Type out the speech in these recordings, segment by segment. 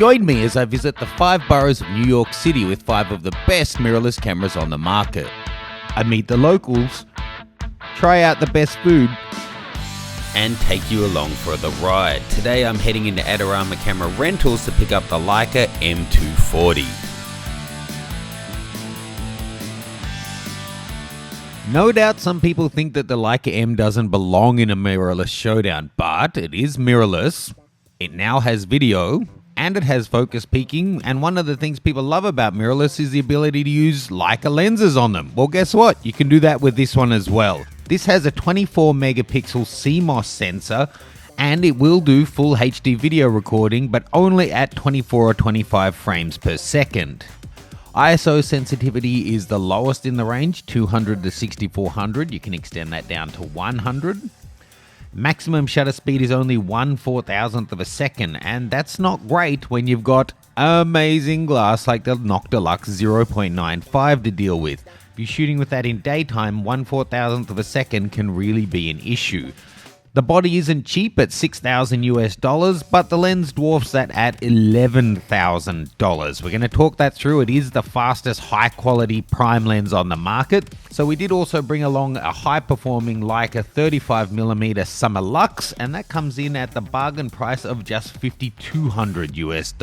Join me as I visit the 5 boroughs of New York City with 5 of the best mirrorless cameras on the market. I meet the locals, try out the best food, and take you along for the ride. Today I'm heading into Adorama Camera Rentals to pick up the Leica M240. No doubt some people think that the Leica M doesn't belong in a mirrorless showdown, but it is mirrorless, it now has video, and it has focus peaking, and one of the things people love about mirrorless is the ability to use Leica lenses on them. Well, guess what? You can do that with this one as well. This has a 24 megapixel CMOS sensor, and it will do full HD video recording, but only at 24 or 25 frames per second. ISO sensitivity is the lowest in the range, 200 to 6400. You can extend that down to 100. Maximum shutter speed is only 1/4000th of a second, and that's not great when you've got amazing glass like the Noctilux 0.95 to deal with. If you're shooting with that in daytime, 1/4000th of a second can really be an issue. The body isn't cheap at $6,000 US, but the lens dwarfs that at $11,000. We're going to talk that through. It is the fastest high quality prime lens on the market. So we did also bring along a high performing Leica 35mm Summer Lux, and that comes in at the bargain price of just $5,200 US.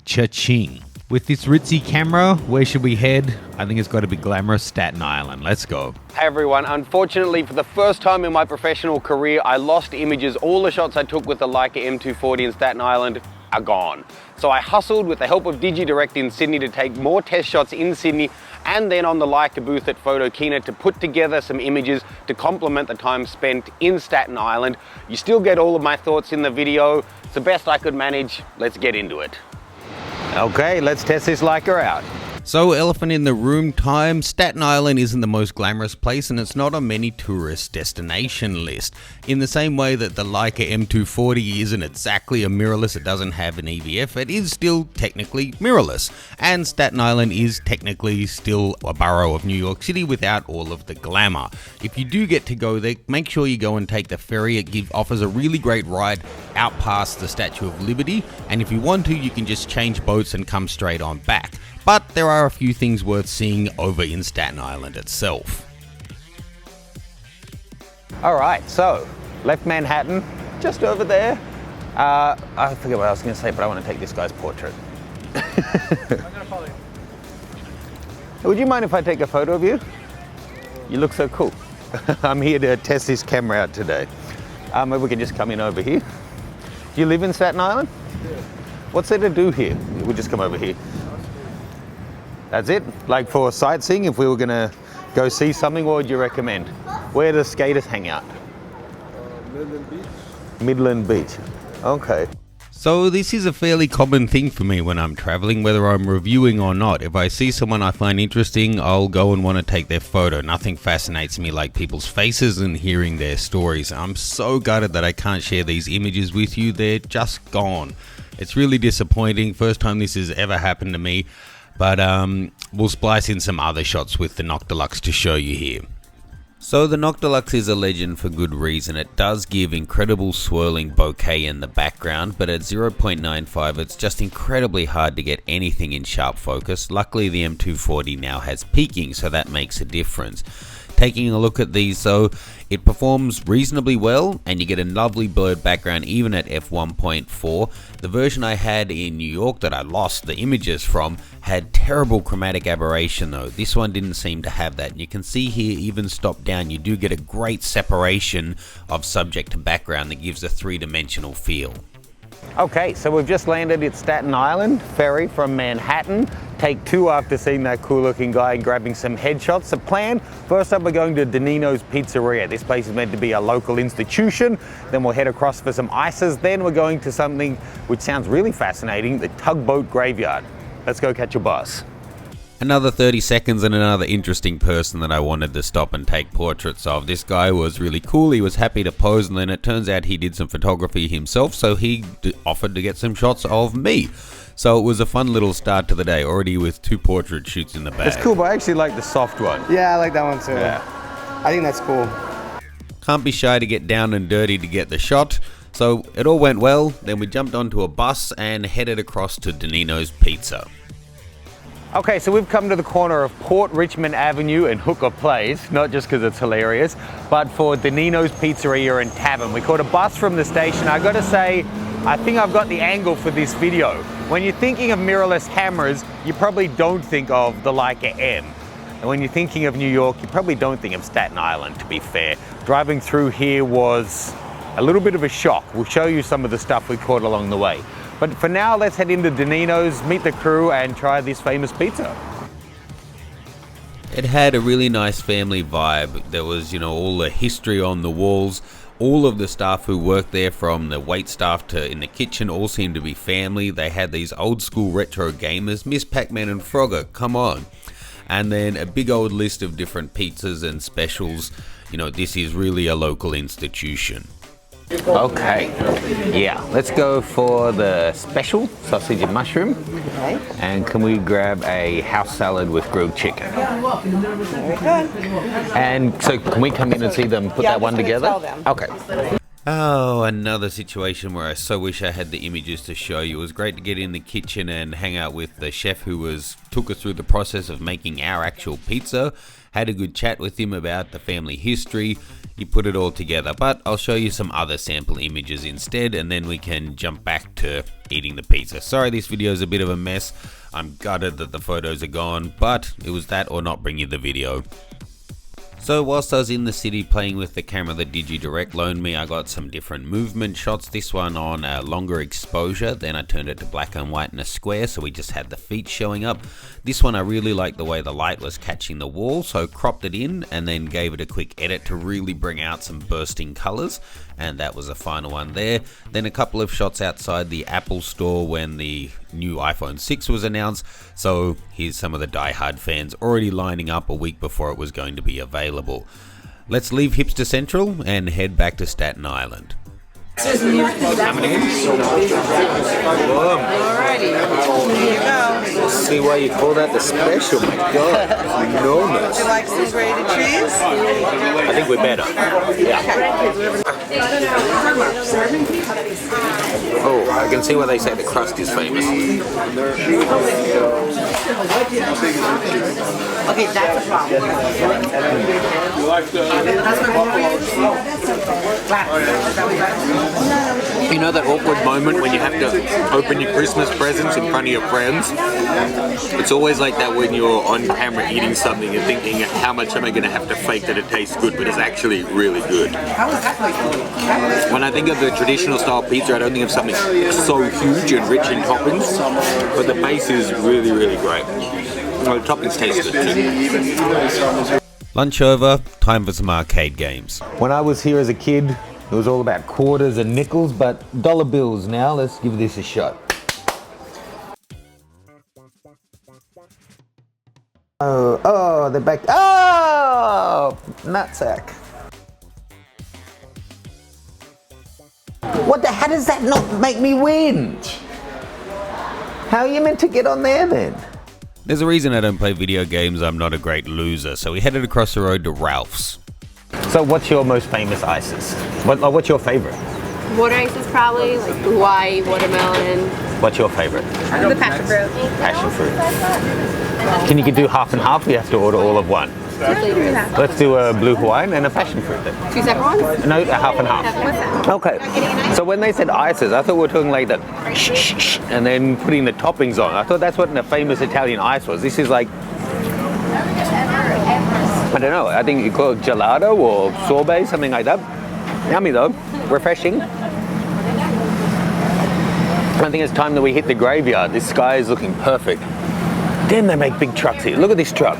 Cha-ching. With this ritzy camera, where should we head? I think it's got to be glamorous Staten Island. Let's go. Hey everyone, unfortunately for the first time in my professional career, I lost images. All the shots I took with the Leica M240 in Staten Island are gone. So I hustled with the help of DigiDirect in Sydney to take more test shots in Sydney, and then on the Leica booth at Photokina to put together some images to complement the time spent in Staten Island. You still get all of my thoughts in the video. It's the best I could manage. Let's get into it. Okay, let's test this Leica out. So, elephant in the room time. Staten Island isn't the most glamorous place, and it's not on many tourist destination list. In the same way that the Leica M240 isn't exactly a mirrorless, it doesn't have an EVF, it is still technically mirrorless. And Staten Island is technically still a borough of New York City without all of the glamour. If you do get to go there, make sure you go and take the ferry. It offers a really great ride out past the Statue of Liberty, and if you want to, you can just change boats and come straight on back. But there are a few things worth seeing over in Staten Island itself. All right, so left Manhattan, just over there. I forget what I was going to say, but I want to take this guy's portrait. I'm gonna follow you. Would you mind if I take a photo of you? You look so cool. I'm here to test this camera out today. Maybe we can just come in over here. Do you live in Staten Island? Yeah. What's there to do here? We'll just come over here. That's it? Like for sightseeing, if we were gonna go see something, what would you recommend? Where do skaters hang out? Midland Beach. Midland Beach. Okay. So this is a fairly common thing for me when I'm traveling, whether I'm reviewing or not. If I see someone I find interesting, I'll go and want to take their photo. Nothing fascinates me like people's faces and hearing their stories. I'm so gutted that I can't share these images with you. They're just gone. It's really disappointing. First time this has ever happened to me. But we'll splice in some other shots with the Noctilux to show you here. So the Noctilux is a legend for good reason. It does give incredible swirling bokeh in the background, but at 0.95 it's just incredibly hard to get anything in sharp focus. Luckily the M240 now has peaking, so that makes a difference. Taking a look at these though, it performs reasonably well and you get a lovely blurred background even at f1.4. The version I had in New York that I lost the images from had terrible chromatic aberration though. This one didn't seem to have that. And you can see here, even stop down, you do get a great separation of subject to background that gives a three-dimensional feel. Okay, so we've just landed at Staten Island, ferry from Manhattan. Take 2 after seeing that cool looking guy and grabbing some headshots. The plan, first up we're going to Danino's Pizzeria. This place is meant to be a local institution. Then we'll head across for some ices. Then we're going to something which sounds really fascinating, the Tugboat Graveyard. Let's go catch a bus. Another 30 seconds and another interesting person that I wanted to stop and take portraits of. This guy was really cool, he was happy to pose, and then it turns out he did some photography himself, so he offered to get some shots of me. So it was a fun little start to the day, already with 2 portrait shoots in the bag. It's cool, but I actually like the soft one. Yeah, I like that one too. Yeah. I think that's cool. Can't be shy to get down and dirty to get the shot. So it all went well, then we jumped onto a bus and headed across to Danino's Pizza. Okay, so we've come to the corner of Port Richmond Avenue and Hooker Place, not just because it's hilarious, but for Danino's Pizzeria and Tavern. We caught a bus from the station. I gotta say, I think I've got the angle for this video. When you're thinking of mirrorless cameras, you probably don't think of the Leica M. And when you're thinking of New York, you probably don't think of Staten Island, to be fair. Driving through here was a little bit of a shock. We'll show you some of the stuff we caught along the way. But for now, let's head into Danino's, meet the crew, and try this famous pizza. It had a really nice family vibe. There was, all the history on the walls. All of the staff who worked there, from the wait staff to in the kitchen, all seemed to be family. They had these old school retro gamers, Miss Pac-Man and Frogger, come on. And then a big old list of different pizzas and specials. This is really a local institution. Okay, yeah, let's go for the special sausage and mushroom. Okay. And can we grab a house salad with grilled chicken? Very good. And so can we come in and see them put that one together? Okay. Oh, another situation where I so wish I had the images to show you. It was great to get in the kitchen and hang out with the chef who took us through the process of making our actual pizza. Had a good chat with him about the family history. He put it all together, but I'll show you some other sample images instead, and then we can jump back to eating the pizza. Sorry this video is a bit of a mess. I'm gutted that the photos are gone, but it was that or not bring you the video. So whilst I was in the city playing with the camera that DigiDirect loaned me, I got some different movement shots. This one on a longer exposure, then I turned it to black and white and a square, so we just had the feet showing up. This one I really liked the way the light was catching the wall, so cropped it in and then gave it a quick edit to really bring out some bursting colors, and that was the final one there. Then a couple of shots outside the Apple store when the new iPhone 6 was announced, so here's some of the die-hard fans already lining up a week before it was going to be available. Let's leave Hipster Central and head back to Staten Island. Coming in. Alrighty, here you go. See why you call that the special, my God, it's enormous. Would you like some grated cheese? I think we're better. Yeah. Oh, I can see why they say the crust is famous. Okay, that's a problem. You know that awkward moment when you have to open your Christmas presents in front of your friends? It's always like that when you're on camera eating something and thinking, how much am I going to have to fake that it tastes good, but it's actually really good. When I think of the traditional style pizza, I don't think of something so huge and rich in toppings, but the base is really, really great. Well, the toppings taste good too. Lunch over, time for some arcade games. When I was here as a kid, it was all about quarters and nickels, but dollar bills now. Let's give this a shot. Oh, they're back. Oh, nutsack. How does that not make me whinge? How are you meant to get on there then? There's a reason I don't play video games. I'm not a great loser. So we headed across the road to Ralph's. So what's your most famous ices? What's your favorite? Water ices probably, like Hawaii, watermelon. What's your favorite? The passion fruit. Passion fruit. Can you do half and half? We have to order all of one. 2 flavors. Let's do a blue Hawaiian and a passion fruit then. 2 separate ones? No, a half and half. What's that? Okay. So when they said ices, I thought we were talking like the and then putting the toppings on. I thought that's what a famous Italian ice was. This is like, I don't know, I think you call it gelato or sorbet, something like that. Yummy though, refreshing. I think it's time that we hit the graveyard. This sky is looking perfect. Damn, they make big trucks here. Look at this truck.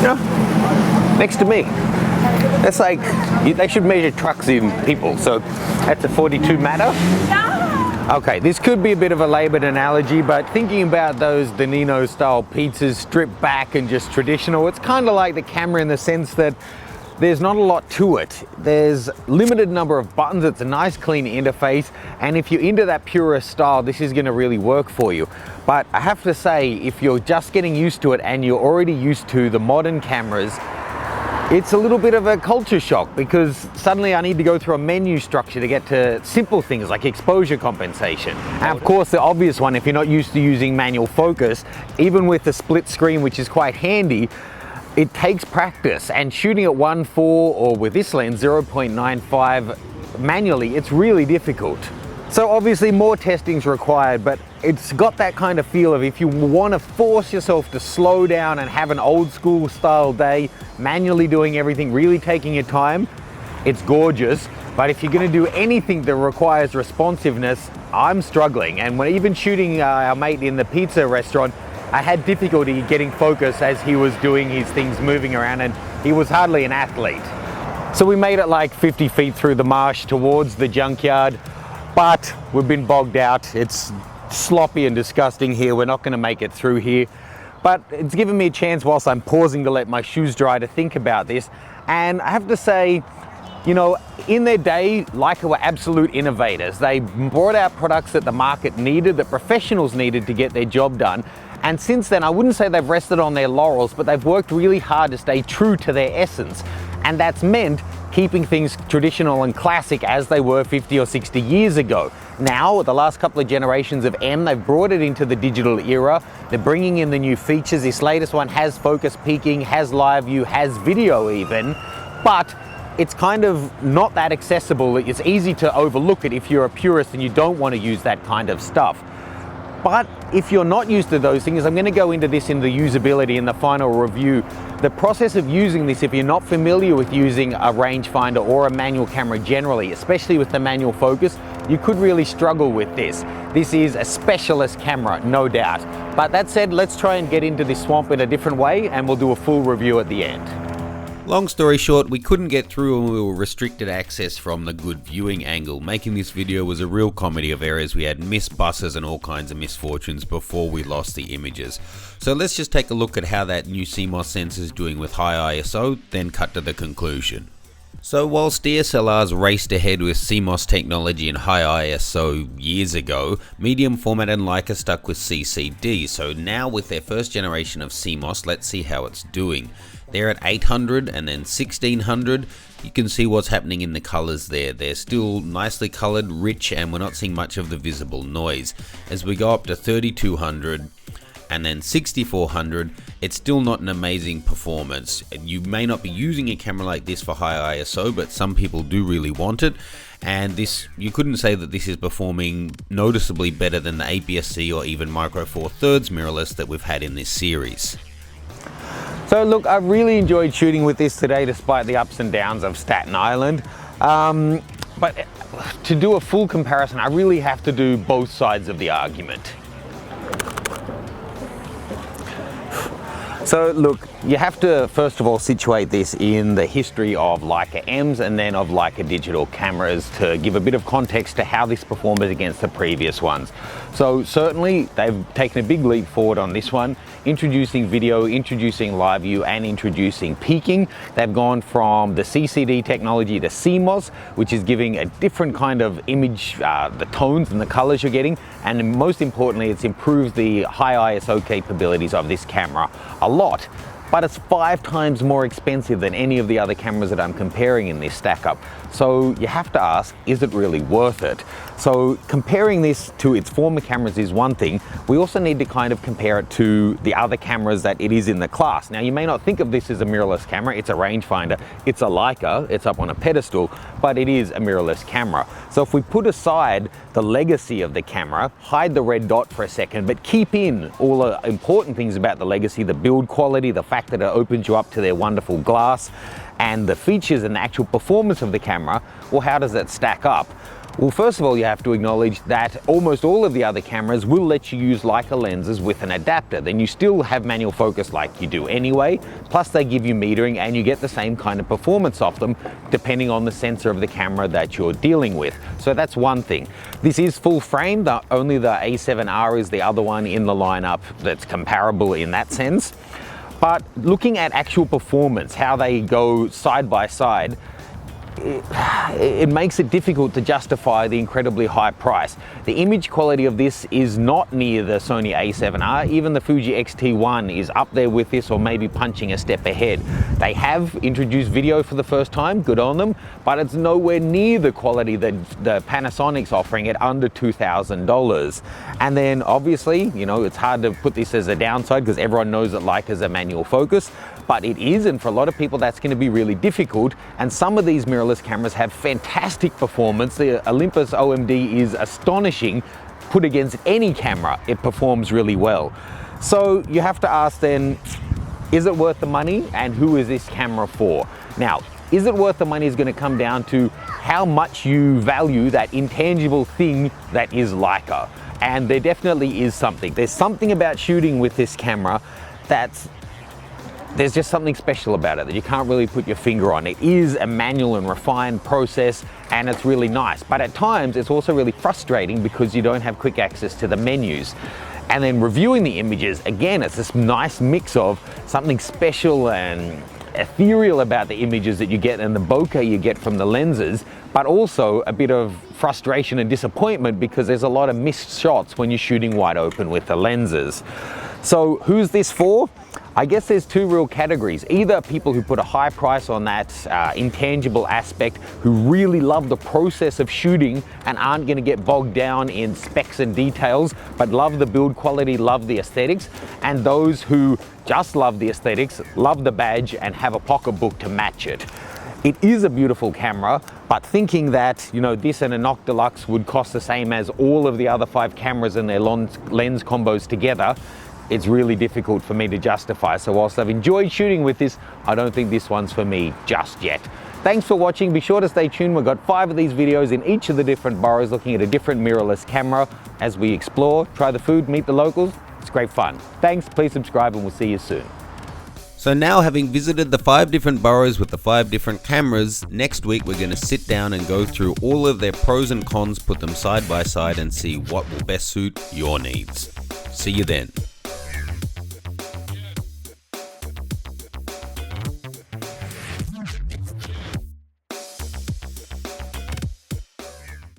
Yeah, next to me. That's like, they should measure trucks in people. So that's a 42 Matter. Okay, this could be a bit of a laboured analogy, but thinking about those Danino style pizzas stripped back and just traditional, it's kind of like the camera in the sense that there's not a lot to it. There's limited number of buttons, it's a nice clean interface, and if you're into that purist style, this is gonna really work for you. But I have to say, if you're just getting used to it and you're already used to the modern cameras, It's a little bit of a culture shock because suddenly I need to go through a menu structure to get to simple things like exposure compensation. And of course the obvious one, if you're not used to using manual focus, even with the split screen, which is quite handy, it takes practice, and shooting at 1.4 or with this lens 0.95 manually, it's really difficult. So obviously more testing is required, but it's got that kind of feel of if you want to force yourself to slow down and have an old school style day, manually doing everything, really taking your time, it's gorgeous. But if you're going to do anything that requires responsiveness, I'm struggling. And when even shooting our mate in the pizza restaurant, I had difficulty getting focus as he was doing his things, moving around, and he was hardly an athlete. So we made it like 50 feet through the marsh towards the junkyard. But we've been bogged out. It's sloppy and disgusting here. We're not going to make it through here. But it's given me a chance whilst I'm pausing to let my shoes dry to think about this. And I have to say, you know, in their day, Leica were absolute innovators. They brought out products that the market needed, that professionals needed to get their job done. And since then, I wouldn't say they've rested on their laurels, but they've worked really hard to stay true to their essence. And that's meant keeping things traditional and classic as they were 50 or 60 years ago. Now, the last couple of generations of M, they've brought it into the digital era. They're bringing in the new features. This latest one has focus peaking, has live view, has video even, but it's kind of not that accessible. It's easy to overlook it if you're a purist and you don't want to use that kind of stuff. But if you're not used to those things, I'm going to go into this in the usability in the final review. The process of using this, if you're not familiar with using a rangefinder or a manual camera generally, especially with the manual focus, you could really struggle with this. This is a specialist camera, no doubt. But that said, let's try and get into this swamp in a different way, and we'll do a full review at the end. Long story short, we couldn't get through and we were restricted access from the good viewing angle. Making this video was a real comedy of errors. We had missed buses and all kinds of misfortunes before we lost the images. So let's just take a look at how that new CMOS sensor is doing with high ISO, then cut to the conclusion. So whilst DSLRs raced ahead with CMOS technology and high ISO years ago, medium format and Leica stuck with CCD. So now with their first generation of CMOS, let's see how it's doing. They're at 800 and then 1600. You can see what's happening in the colors there. They're still nicely colored, rich, and we're not seeing much of the visible noise. As we go up to 3200 and then 6400, it's still not an amazing performance. You may not be using a camera like this for high ISO, but some people do really want it. And this, you couldn't say that this is performing noticeably better than the APS-C or even Micro Four Thirds mirrorless that we've had in this series. So look, I've really enjoyed shooting with this today despite the ups and downs of Staten Island. But to do a full comparison, I really have to do both sides of the argument. So look, you have to first of all situate this in the history of Leica M's and then of Leica digital cameras to give a bit of context to how this performed against the previous ones. So certainly they've taken a big leap forward on this one, introducing video, introducing live view, and introducing peaking. They've gone from the CCD technology to CMOS, which is giving a different kind of image, the tones and the colors you're getting, and most importantly, it's improved the high ISO capabilities of this camera a lot. But it's 5 times more expensive than any of the other cameras that I'm comparing in this stack up. So you have to ask, is it really worth it? So comparing this to its former cameras is one thing. We also need to kind of compare it to the other cameras that it is in the class. Now you may not think of this as a mirrorless camera, it's a rangefinder, it's a Leica, it's up on a pedestal, but it is a mirrorless camera. So if we put aside the legacy of the camera, hide the red dot for a second, but keep in all the important things about the legacy, the build quality, the fact that it opens you up to their wonderful glass, and the features and the actual performance of the camera, well, how does that stack up? Well, first of all, you have to acknowledge that almost all of the other cameras will let you use Leica lenses with an adapter. Then you still have manual focus like you do anyway, plus they give you metering and you get the same kind of performance off them depending on the sensor of the camera that you're dealing with. So that's one thing. This is full frame, only the A7R is the other one in the lineup that's comparable in that sense. But looking at actual performance, how they go side by side, it makes it difficult to justify the incredibly high price. The image quality of this is not near the Sony A7R. Even the Fuji X-T1 is up there with this, or maybe punching a step ahead. They have introduced video for the first time, good on them, but it's nowhere near the quality that the Panasonic's offering at under $2,000. And then obviously, you know, it's hard to put this as a downside because everyone knows that Leica's a manual focus, but it is, and for a lot of people that's going to be really difficult. And some of these mirrorless cameras have fantastic performance. The Olympus OMD is astonishing. Put against any camera, it performs really well. So you have to ask then, is it worth the money, and who is this camera for? Now, is it worth the money is going to come down to how much you value that intangible thing that is Leica. And there definitely is something. There's something about shooting with this camera there's just something special about it that you can't really put your finger on. It is a manual and refined process, and it's really nice. But at times, it's also really frustrating because you don't have quick access to the menus. And then reviewing the images, again, it's this nice mix of something special and ethereal about the images that you get and the bokeh you get from the lenses, but also a bit of frustration and disappointment because there's a lot of missed shots when you're shooting wide open with the lenses. So who's this for? I guess there's two real categories. Either people who put a high price on that intangible aspect, who really love the process of shooting and aren't going to get bogged down in specs and details, but love the build quality, love the aesthetics, and those who just love the aesthetics, love the badge, and have a pocketbook to match it. It is a beautiful camera, but thinking that, you know, this and a Noc Deluxe would cost the same as all of the other 5 cameras and their lens combos together, it's really difficult for me to justify. So whilst I've enjoyed shooting with this, I don't think this one's for me just yet. Thanks for watching. Be sure to stay tuned. We've got 5 of these videos in each of the different boroughs looking at a different mirrorless camera as we explore, try the food, meet the locals. It's great fun. Thanks, please subscribe, and we'll see you soon. So now, having visited the 5 different boroughs with the 5 different cameras, next week we're going to sit down and go through all of their pros and cons, put them side by side, and see what will best suit your needs. See you then.